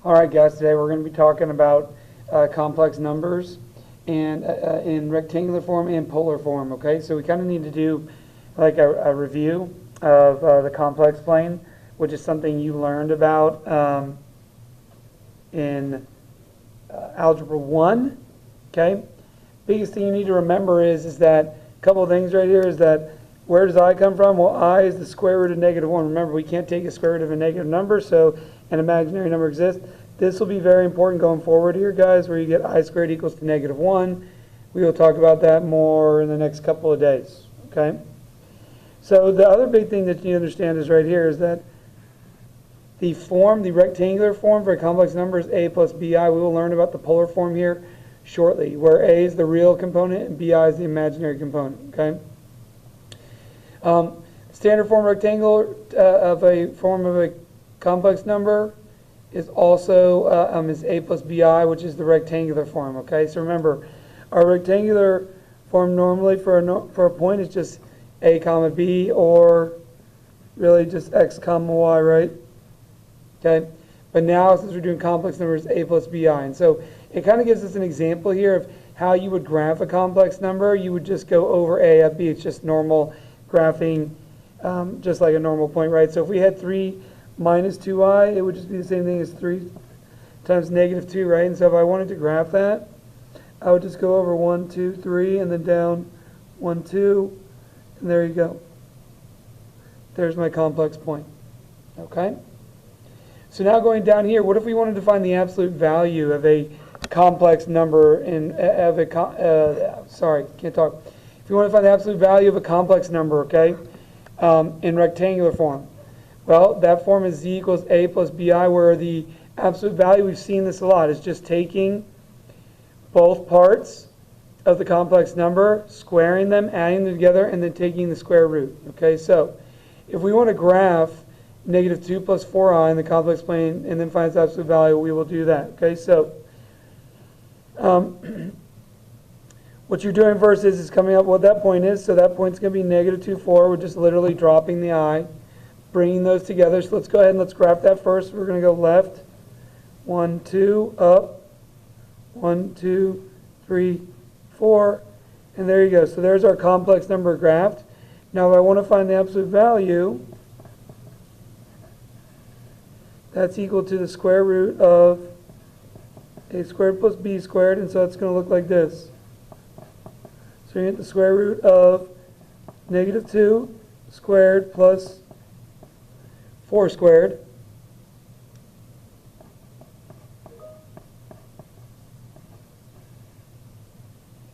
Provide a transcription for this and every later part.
All right, guys, today we're going to be talking about complex numbers and in rectangular form and polar form, okay? So we kind of need to do like a review of the complex plane, which is something you learned about in Algebra 1, okay? Biggest thing you need to remember is that a couple of things right here is that where does I come from? Well, I is the square root of -1. Remember, we can't take a square root of a negative number, so an imaginary number exists. This will be very important going forward here, guys, where you get I squared equals to -1. We will talk about that more in the next couple of days, okay? So the other big thing that you understand is right here is that the form, the rectangular form for a complex number is a plus bi. We will learn about the polar form here shortly, where a is the real component and bi is the imaginary component, okay? Standard form rectangular of a form of a complex number is also is a plus bi, which is the rectangular form, okay? So remember, our rectangular form normally for a point is just a comma b, or really just x comma y, right? Okay, but now since we're doing complex numbers, a plus bi, and so it kind of gives us an example here of how you would graph a complex number. You would just go over a at b. It's just normal graphing, just like a normal point, right? So if we had 3 minus 2i, it would just be the same thing as 3 times -2, right? And so if I wanted to graph that, I would just go over 1, 2, 3, and then down 1, 2, and there you go. There's my complex point, okay? So now going down here, what if we wanted to find the absolute value of a complex number in sorry, can't talk. If you want to find the absolute value of a complex number, okay, in rectangular form, well, that form is z equals a plus bi, where the absolute value, we've seen this a lot, is just taking both parts of the complex number, squaring them, adding them together, and then taking the square root. Okay, so if we want to graph -2 plus 4i in the complex plane and then find its absolute value, we will do that. Okay, so what you're doing first is coming up what that point is. So that point's going to be -2, 4. We're just literally dropping the I, bringing those together. So let's go ahead and let's graph that first. We're going to go left, 1, 2, up, 1, 2, 3, 4, and there you go. So there's our complex number graphed. Now if I want to find the absolute value, that's equal to the square root of a squared plus b squared, and so it's going to look like this. So you get the square root of -2 squared plus 4 squared.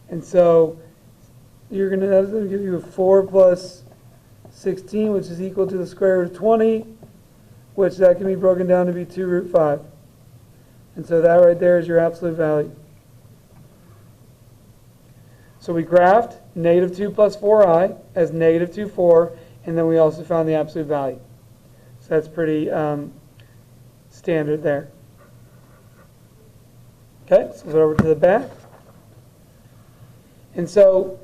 And so that's going to give you a 4 plus 16, which is equal to the square root of 20, which that can be broken down to be 2 root 5. And so that right there is your absolute value. So we graphed -2 plus 4i as -2, 4, and then we also found the absolute value. So that's pretty standard there. Okay, let's go over to the back. And so,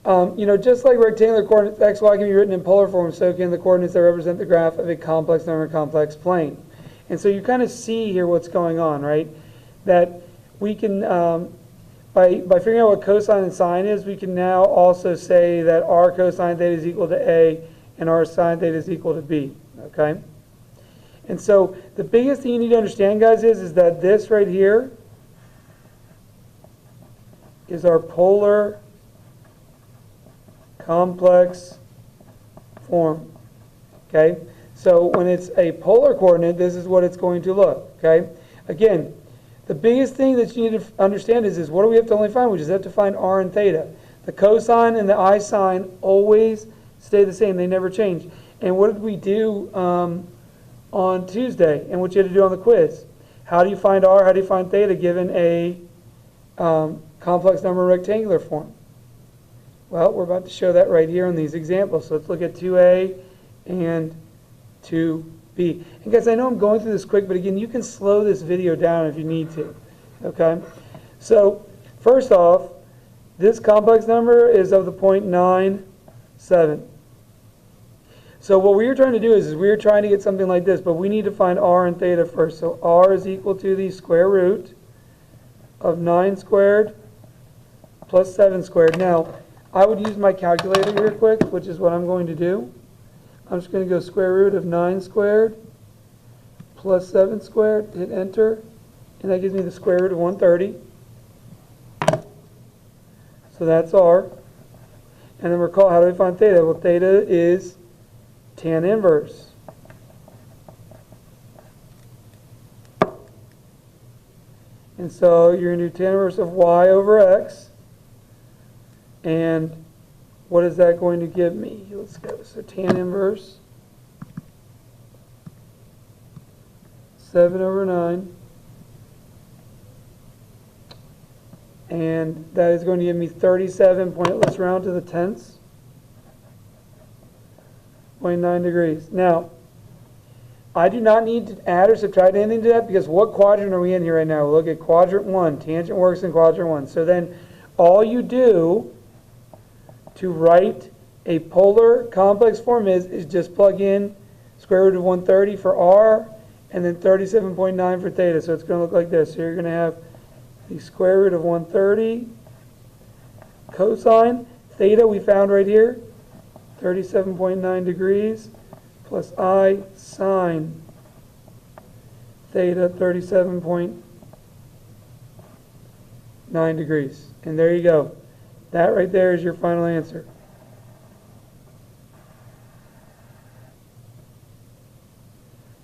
just like rectangular coordinates, x, y can be written in polar form, so can the coordinates that represent the graph of a complex number, complex plane. And so you kind of see here what's going on, right? That we can, by figuring out what cosine and sine is, we can now also say that r cosine theta is equal to a and r sine theta is equal to b, okay? And so the biggest thing you need to understand, guys, is that this right here is our polar complex form, okay? So when it's a polar coordinate, this is what it's going to look, okay? Again, the biggest thing that you need to understand is what do we have to only find? We just have to find r and theta. The cosine and the I sine always stay the same. They never change. And what did we do on Tuesday, and what you had to do on the quiz? How do you find r, how do you find theta given a complex number rectangular form? Well, we're about to show that right here in these examples. So let's look at 2a and 2b. And guys, I know I'm going through this quick, but again, you can slow this video down if you need to. Okay? So first off, this complex number is of the point 9, 7. So what we were trying to do is we were trying to get something like this, but we need to find r and theta first. So r is equal to the square root of 9 squared plus 7 squared. Now, I would use my calculator here quick, which is what I'm going to do. I'm just going to go square root of 9 squared plus 7 squared, hit enter, and that gives me the square root of 130. So that's r. And then recall, how do we find theta? Well, theta is tan inverse. And so you're going to do tan inverse of y over x. And what is that going to give me? Let's go. So tan inverse 7 over 9. And that is going to give me 37 point, let's round to the tenths, 0.9 degrees. Now, I do not need to add or subtract anything to that because what quadrant are we in here right now? Look at quadrant 1. Tangent works in quadrant 1. So then all you do to write a polar complex form is just plug in square root of 130 for r and then 37.9 for theta. So it's going to look like this. So you're going to have the square root of 130 cosine theta we found right here, 37.9 degrees, plus I sine theta, 37.9 degrees. And there you go. That right there is your final answer.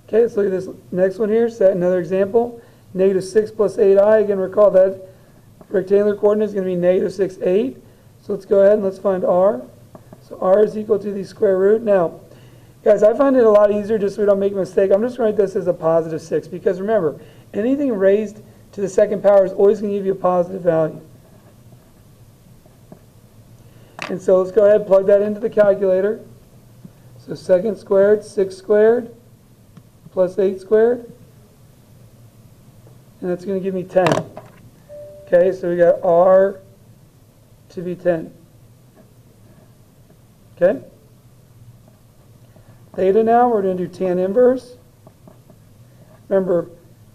Okay, let's look at this next one here. Set another example. Negative 6 plus 8i. Again, recall that rectangular coordinate is going to be negative 6, 8. So let's go ahead and let's find r. So r is equal to the square root. Now, guys, I find it a lot easier just so we don't make a mistake. I'm just going to write this as a positive 6 because remember, anything raised to the second power is always going to give you a positive value. And so let's go ahead and plug that into the calculator. So second squared, 6 squared, plus 8 squared. And that's going to give me 10. Okay, so we got r to be 10. Okay? Theta now, we're going to do tan inverse. Remember,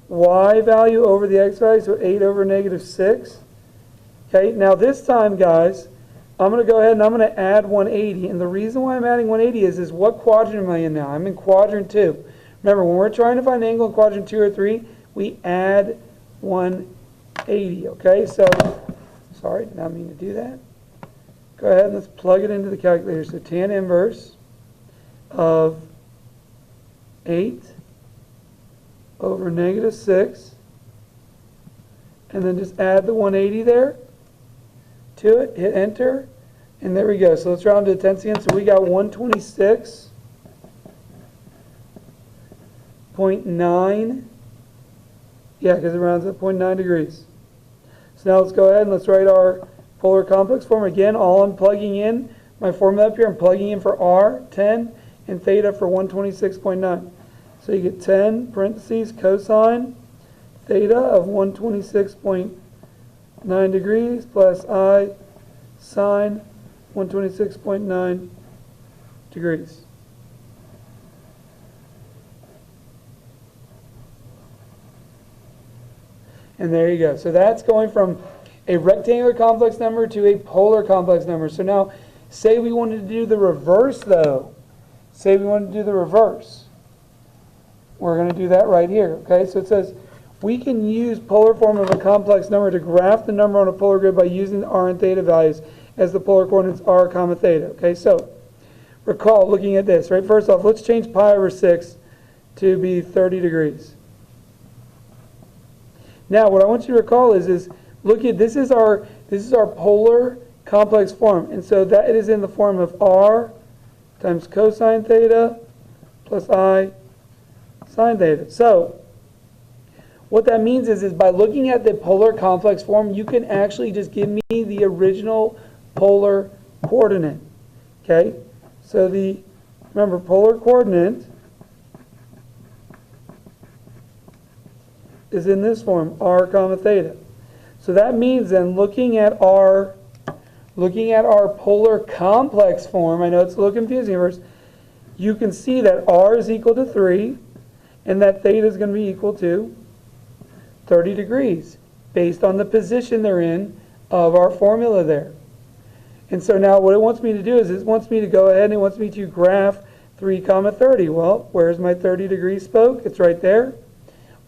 y value over the x value, so 8 over negative 6. Okay, now this time, guys, I'm going to go ahead and I'm going to add 180. And the reason why I'm adding 180 is what quadrant am I in now? I'm in quadrant 2. Remember, when we're trying to find an angle in quadrant 2 or 3, we add 180. Okay, so, sorry, did not mean to do that. Go ahead and let's plug it into the calculator. So tan inverse of 8 over negative 6. And then just add the 180 there to it, hit enter, and there we go. So let's round to the tenths again. So we got 126.9. Yeah, because it rounds at 0.9 degrees. So now let's go ahead and let's write our polar complex form. Again, all I'm plugging in, my formula up here, I'm plugging in for r, 10, and theta for 126.9. So you get 10 parentheses cosine theta of 126.9 degrees plus I sine 126.9 degrees. And there you go. So that's going from a rectangular complex number to a polar complex number. So now, say we wanted to do the reverse, though. Say we wanted to do the reverse. We're going to do that right here. Okay, so it says we can use polar form of a complex number to graph the number on a polar grid by using the r and theta values as the polar coordinates r comma theta. Okay, so recall looking at this, right? First off, let's change pi over 6 to be 30 degrees. Now, what I want you to recall is look at this is our polar complex form, and so that it is in the form of r times cosine theta plus I sine theta. So what that means is by looking at the polar complex form, you can actually just give me the original polar coordinate. Okay, so remember polar coordinate is in this form, r comma theta. So that means then looking at our polar complex form, I know it's a little confusing at first, you can see that r is equal to 3, and that theta is going to be equal to 30 degrees, based on the position they're in of our formula there. And so now what it wants me to do is it wants me to go ahead and it wants me to graph 3, 30. Well, where's my 30 degree spoke? It's right there.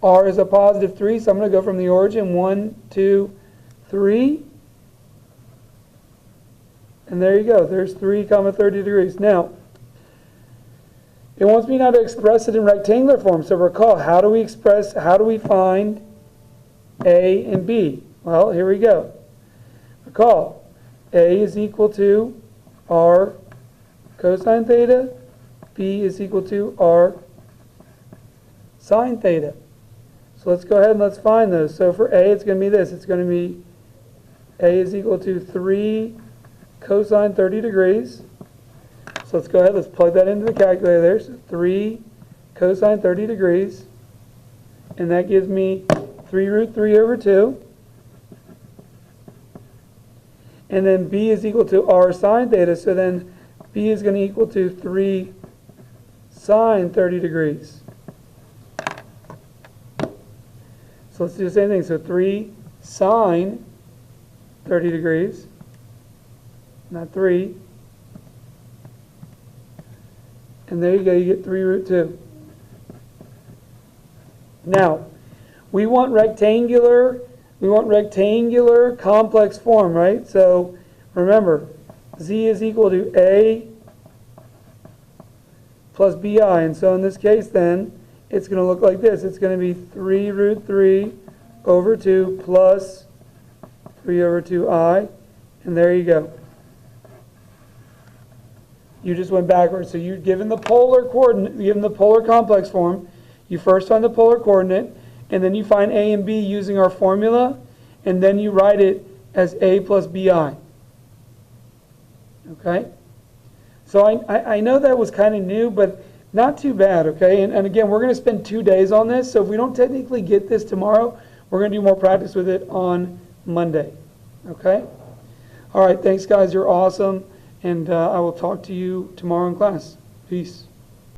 R is a positive 3, so I'm going to go from the origin, 1, 2, 3. And there you go. There's 3, 30 degrees. Now, it wants me now to express it in rectangular form. So recall, how do we find A and B? Well, here we go. Recall, A is equal to R cosine theta. B is equal to R sine theta. So let's go ahead and let's find those. So for A, it's going to be this. It's going to be A is equal to 3 cosine 30 degrees. So let's go ahead, let's plug that into the calculator there. So 3 cosine 30 degrees. And that gives me 3 root 3 over 2. And then B is equal to R sine theta. So then B is going to equal to 3 sine 30 degrees. So let's do the same thing. So 3 sine 30 degrees. Not 3. And there you go, you get 3 root 2. Now, we want rectangular complex form, right? So remember, Z is equal to A plus BI. And so in this case then, it's going to look like this. It's going to be 3 root 3 over 2 plus 3 over 2I. And there you go. You just went backwards. So you're given the polar coordinate, given the polar complex form. You first find the polar coordinate, and then you find A and B using our formula, and then you write it as A plus BI. Okay? So I know that was kind of new, but not too bad, okay? And again, we're going to spend 2 days on this, so if we don't technically get this tomorrow, we're going to do more practice with it on Monday. Okay? All right, thanks guys, you're awesome. And I will talk to you tomorrow in class. Peace.